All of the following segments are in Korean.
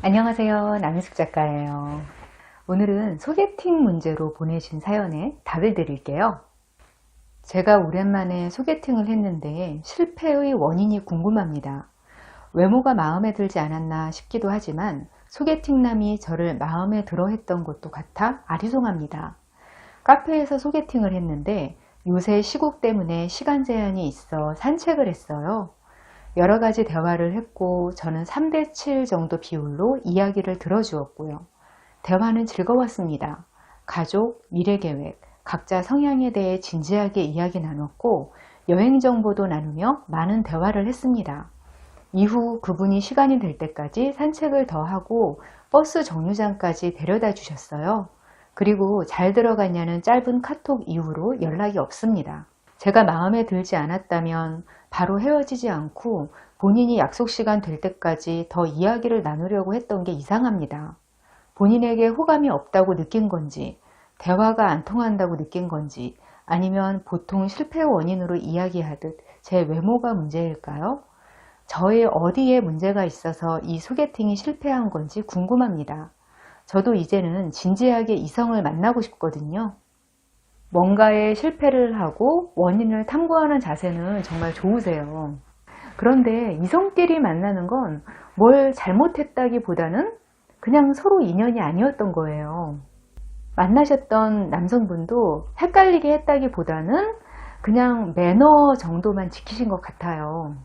안녕하세요. 남희숙 작가예요. 오늘은 소개팅 문제로 보내신 사연에 답을 드릴게요. 제가 오랜만에 소개팅을 했는데 실패의 원인이 궁금합니다. 외모가 마음에 들지 않았나 싶기도 하지만 소개팅남이 저를 마음에 들어 했던 것도 같아 아리송합니다. 카페에서 소개팅을 했는데 요새 시국 때문에 시간 제한이 있어 산책을 했어요. 여러 가지 대화를 했고 저는 3대7 정도 비율로 이야기를 들어주었고요. 대화는 즐거웠습니다. 가족, 미래계획, 각자 성향에 대해 진지하게 이야기 나눴고 여행 정보도 나누며 많은 대화를 했습니다. 이후 그분이 시간이 될 때까지 산책을 더 하고 버스 정류장까지 데려다 주셨어요. 그리고 잘 들어갔냐는 짧은 카톡 이후로 연락이 없습니다. 제가 마음에 들지 않았다면 바로 헤어지지 않고 본인이 약속 시간 될 때까지 더 이야기를 나누려고 했던 게 이상합니다. 본인에게 호감이 없다고 느낀 건지, 대화가 안 통한다고 느낀 건지, 아니면 보통 실패 원인으로 이야기하듯 제 외모가 문제일까요? 저의 어디에 문제가 있어서 이 소개팅이 실패한 건지 궁금합니다. 저도 이제는 진지하게 이성을 만나고 싶거든요. 뭔가에 실패를 하고 원인을 탐구하는 자세는 정말 좋으세요. 그런데 이성끼리 만나는 건 뭘 잘못했다기보다는 그냥 서로 인연이 아니었던 거예요. 만나셨던 남성분도 헷갈리게 했다기보다는 그냥 매너 정도만 지키신 것 같아요.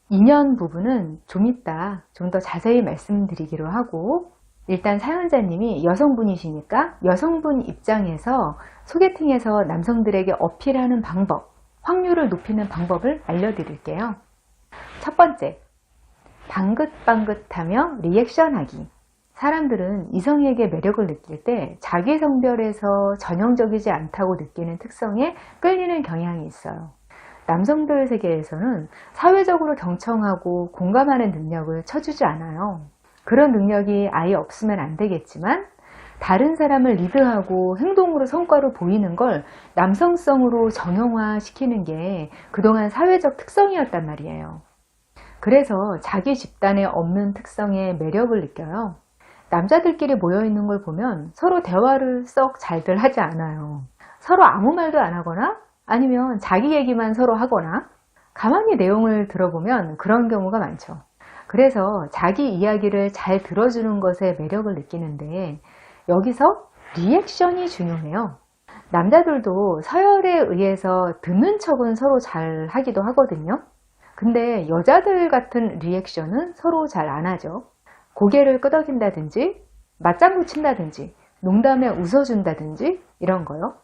인연 부분은 좀 이따 좀 더 자세히 말씀드리기로 하고, 일단 사연자님이 여성분이시니까 여성분 입장에서 소개팅에서 남성들에게 어필하는 방법, 확률을 높이는 방법을 알려드릴게요. 첫 번째, 방긋방긋하며 리액션하기. 사람들은 이성에게 매력을 느낄 때 자기 성별에서 전형적이지 않다고 느끼는 특성에 끌리는 경향이 있어요. 남성들 세계에서는 사회적으로 경청하고 공감하는 능력을 쳐주지 않아요. 그런 능력이 아예 없으면 안 되겠지만 다른 사람을 리드하고 행동으로 성과를 보이는 걸 남성성으로 정형화시키는 게 그동안 사회적 특성이었단 말이에요. 그래서 자기 집단에 없는 특성에 매력을 느껴요. 남자들끼리 모여있는 걸 보면 서로 대화를 썩 잘들 하지 않아요. 서로 아무 말도 안 하거나 아니면 자기 얘기만 서로 하거나 가만히 내용을 들어보면 그런 경우가 많죠. 그래서 자기 이야기를 잘 들어주는 것에 매력을 느끼는데 여기서 리액션이 중요해요. 남자들도 서열에 의해서 듣는 척은 서로 잘 하기도 하거든요. 근데 여자들 같은 리액션은 서로 잘 안 하죠. 고개를 끄덕인다든지 맞장구 친다든지 농담에 웃어준다든지 이런 거요.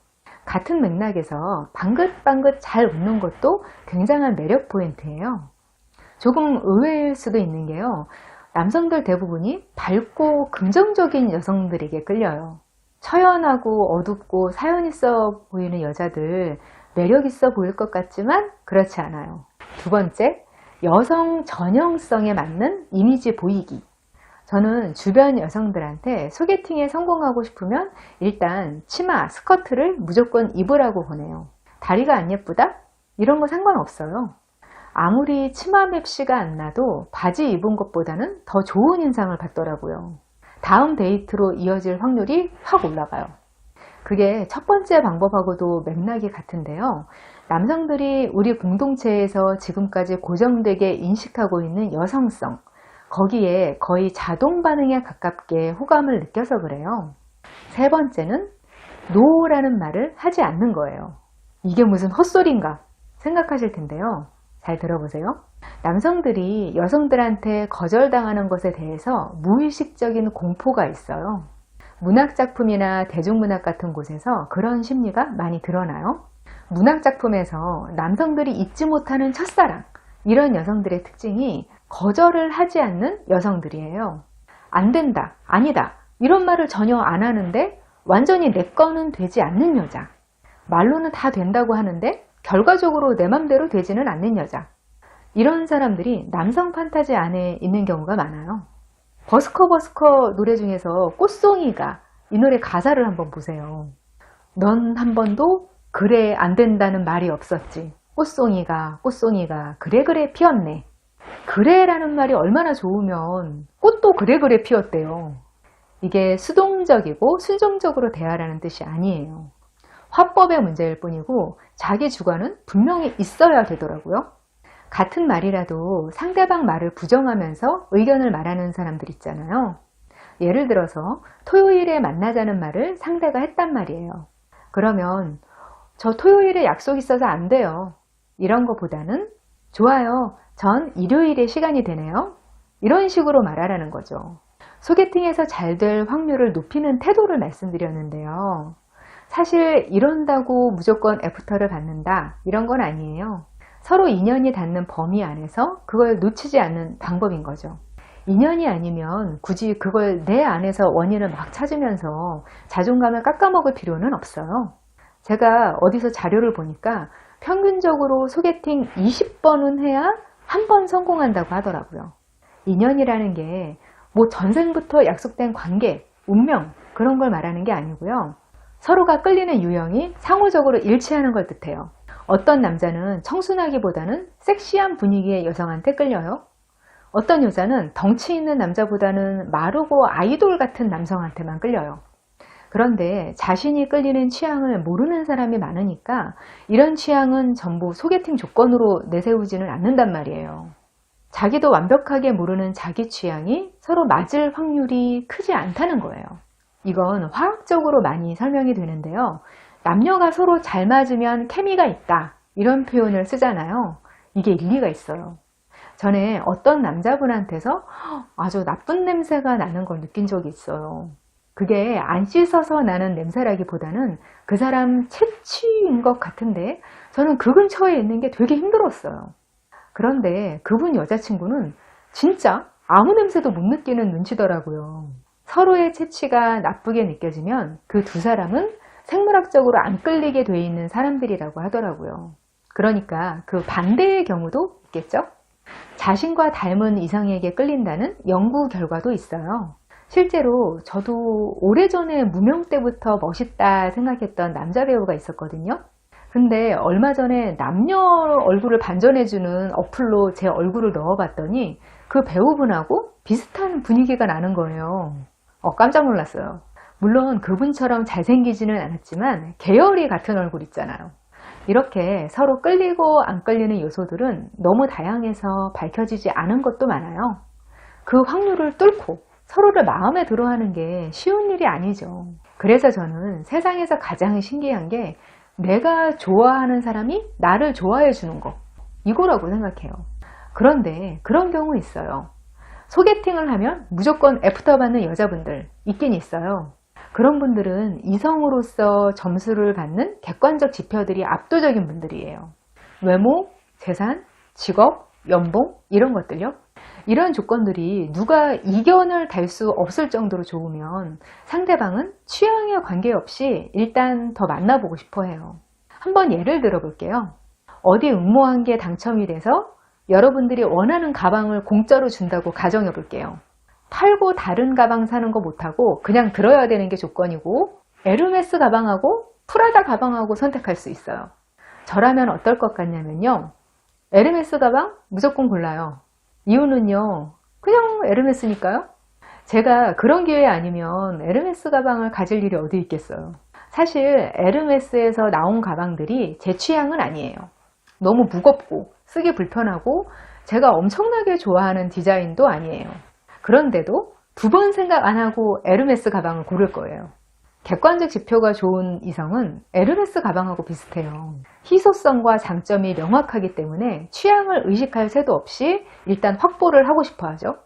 같은 맥락에서 방긋방긋 잘 웃는 것도 굉장한 매력 포인트예요. 조금 의외일 수도 있는 게요. 남성들 대부분이 밝고 긍정적인 여성들에게 끌려요. 처연하고 어둡고 사연 있어 보이는 여자들 매력 있어 보일 것 같지만 그렇지 않아요. 두 번째, 여성 전형성에 맞는 이미지 보이기. 저는 주변 여성들한테 소개팅에 성공하고 싶으면 일단 치마, 스커트를 무조건 입으라고 보내요. 다리가 안 예쁘다? 이런 거 상관없어요. 아무리 치마 맵시가 안 나도 바지 입은 것보다는 더 좋은 인상을 받더라고요. 다음 데이트로 이어질 확률이 확 올라가요. 그게 첫 번째 방법하고도 맥락이 같은데요. 남성들이 우리 공동체에서 지금까지 고정되게 인식하고 있는 여성성, 거기에 거의 자동 반응에 가깝게 호감을 느껴서 그래요. 세 번째는 노라는 말을 하지 않는 거예요. 이게 무슨 헛소리인가 생각하실 텐데요. 잘 들어보세요. 남성들이 여성들한테 거절당하는 것에 대해서 무의식적인 공포가 있어요. 문학작품이나 대중문학 같은 곳에서 그런 심리가 많이 드러나요. 문학작품에서 남성들이 잊지 못하는 첫사랑, 이런 여성들의 특징이 거절을 하지 않는 여성들이에요. 안 된다, 아니다, 이런 말을 전혀 안 하는데 완전히 내 거는 되지 않는 여자. 말로는 다 된다고 하는데 결과적으로 내 맘대로 되지는 않는 여자. 이런 사람들이 남성 판타지 안에 있는 경우가 많아요. 버스커 노래 중에서 꽃송이가, 이 노래 가사를 한번 보세요. 넌 한 번도 그래 안 된다는 말이 없었지. 꽃송이가 그래 피었네. 그래라는 말이 얼마나 좋으면 꽃도 그래 피었대요. 이게 수동적이고 순종적으로 대하라는 뜻이 아니에요. 화법의 문제일 뿐이고 자기 주관은 분명히 있어야 되더라고요. 같은 말이라도 상대방 말을 부정하면서 의견을 말하는 사람들 있잖아요. 예를 들어서 토요일에 만나자는 말을 상대가 했단 말이에요. 그러면 저 토요일에 약속 있어서 안 돼요. 이런 것보다는 좋아요. 전 일요일에 시간이 되네요. 이런 식으로 말하라는 거죠. 소개팅에서 잘 될 확률을 높이는 태도를 말씀드렸는데요. 사실 이런다고 무조건 애프터를 받는다 이런 건 아니에요. 서로 인연이 닿는 범위 안에서 그걸 놓치지 않는 방법인 거죠. 인연이 아니면 굳이 그걸 내 안에서 원인을 막 찾으면서 자존감을 깎아먹을 필요는 없어요. 제가 어디서 자료를 보니까 평균적으로 소개팅 20번은 해야 한 번 성공한다고 하더라고요. 인연이라는 게 뭐 전생부터 약속된 관계, 운명 그런 걸 말하는 게 아니고요. 서로가 끌리는 유형이 상호적으로 일치하는 걸 뜻해요. 어떤 남자는 청순하기보다는 섹시한 분위기의 여성한테 끌려요. 어떤 여자는 덩치 있는 남자보다는 마르고 아이돌 같은 남성한테만 끌려요. 그런데 자신이 끌리는 취향을 모르는 사람이 많으니까 이런 취향은 전부 소개팅 조건으로 내세우지는 않는단 말이에요. 자기도 완벽하게 모르는 자기 취향이 서로 맞을 확률이 크지 않다는 거예요. 이건 화학적으로 많이 설명이 되는데요. 남녀가 서로 잘 맞으면 케미가 있다 이런 표현을 쓰잖아요. 이게 일리가 있어요. 전에 어떤 남자분한테서 아주 나쁜 냄새가 나는 걸 느낀 적이 있어요. 그게 안 씻어서 나는 냄새라기보다는 그 사람 체취인 것 같은데 저는 그 근처에 있는 게 되게 힘들었어요. 그런데 그분 여자친구는 진짜 아무 냄새도 못 느끼는 눈치더라고요. 서로의 체취가 나쁘게 느껴지면 그 두 사람은 생물학적으로 안 끌리게 돼 있는 사람들이라고 하더라고요. 그러니까 그 반대의 경우도 있겠죠? 자신과 닮은 이성에게 끌린다는 연구 결과도 있어요. 실제로 저도 오래전에 무명 때부터 멋있다 생각했던 남자 배우가 있었거든요. 근데 얼마 전에 남녀 얼굴을 반전해주는 어플로 제 얼굴을 넣어봤더니 그 배우분하고 비슷한 분위기가 나는 거예요. 깜짝 놀랐어요. 물론 그분처럼 잘생기지는 않았지만 계열이 같은 얼굴 있잖아요. 이렇게 서로 끌리고 안 끌리는 요소들은 너무 다양해서 밝혀지지 않은 것도 많아요. 그 확률을 뚫고 서로를 마음에 들어 하는 게 쉬운 일이 아니죠. 그래서 저는 세상에서 가장 신기한 게 내가 좋아하는 사람이 나를 좋아해 주는 거 이거라고 생각해요. 그런데 그런 경우 있어요. 소개팅을 하면 무조건 애프터 받는 여자분들 있긴 있어요. 그런 분들은 이성으로서 점수를 받는 객관적 지표들이 압도적인 분들이에요. 외모, 재산, 직업, 연봉 이런 것들요. 이런 조건들이 누가 이견을 달 수 없을 정도로 좋으면 상대방은 취향에 관계없이 일단 더 만나보고 싶어 해요. 한번 예를 들어 볼게요. 어디 응모한 게 당첨이 돼서 여러분들이 원하는 가방을 공짜로 준다고 가정해 볼게요. 팔고 다른 가방 사는 거 못하고 그냥 들어야 되는 게 조건이고 에르메스 가방하고 프라다 가방하고 선택할 수 있어요. 저라면 어떨 것 같냐면요. 에르메스 가방 무조건 골라요. 이유는요. 그냥 에르메스니까요. 제가 그런 기회 아니면 에르메스 가방을 가질 일이 어디 있겠어요. 사실 에르메스에서 나온 가방들이 제 취향은 아니에요. 너무 무겁고 쓰기 불편하고 제가 엄청나게 좋아하는 디자인도 아니에요. 그런데도 두 번 생각 안 하고 에르메스 가방을 고를 거예요. 객관적 지표가 좋은 이성은 에르메스 가방하고 비슷해요. 희소성과 장점이 명확하기 때문에 취향을 의식할 새도 없이 일단 확보를 하고 싶어 하죠.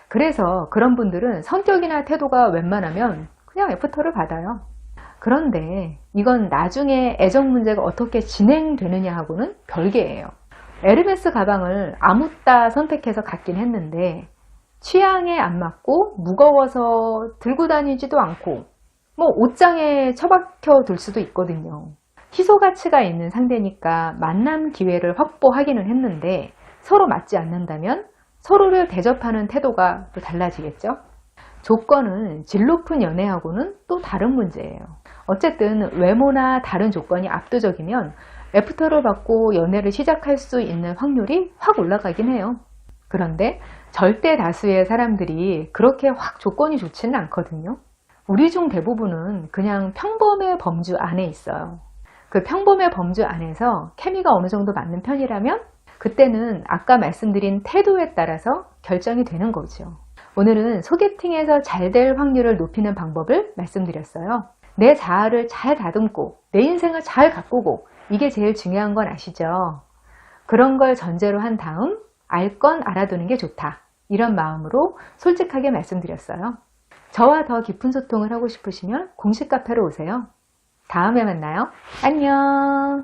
그래서 그런 분들은 성격이나 태도가 웬만하면 그냥 애프터를 받아요. 그런데 이건 나중에 애정 문제가 어떻게 진행되느냐 하고는 별개예요. 에르메스 가방을 아무따 선택해서 갖긴 했는데 취향에 안 맞고 무거워서 들고 다니지도 않고 뭐 옷장에 처박혀 둘 수도 있거든요. 희소 가치가 있는 상대니까 만남 기회를 확보하기는 했는데 서로 맞지 않는다면 서로를 대접하는 태도가 또 달라지겠죠. 조건은 질 높은 연애하고는 또 다른 문제예요. 어쨌든 외모나 다른 조건이 압도적이면 애프터를 받고 연애를 시작할 수 있는 확률이 확 올라가긴 해요. 그런데 절대 다수의 사람들이 그렇게 확 조건이 좋지는 않거든요. 우리 중 대부분은 그냥 평범의 범주 안에 있어요. 그 평범의 범주 안에서 케미가 어느 정도 맞는 편이라면 그때는 아까 말씀드린 태도에 따라서 결정이 되는 거죠. 오늘은 소개팅에서 잘 될 확률을 높이는 방법을 말씀드렸어요. 내 자아를 잘 다듬고 내 인생을 잘 가꾸고 이게 제일 중요한 건 아시죠? 그런 걸 전제로 한 다음 알 건 알아두는 게 좋다. 이런 마음으로 솔직하게 말씀드렸어요. 저와 더 깊은 소통을 하고 싶으시면 공식 카페로 오세요. 다음에 만나요. 안녕.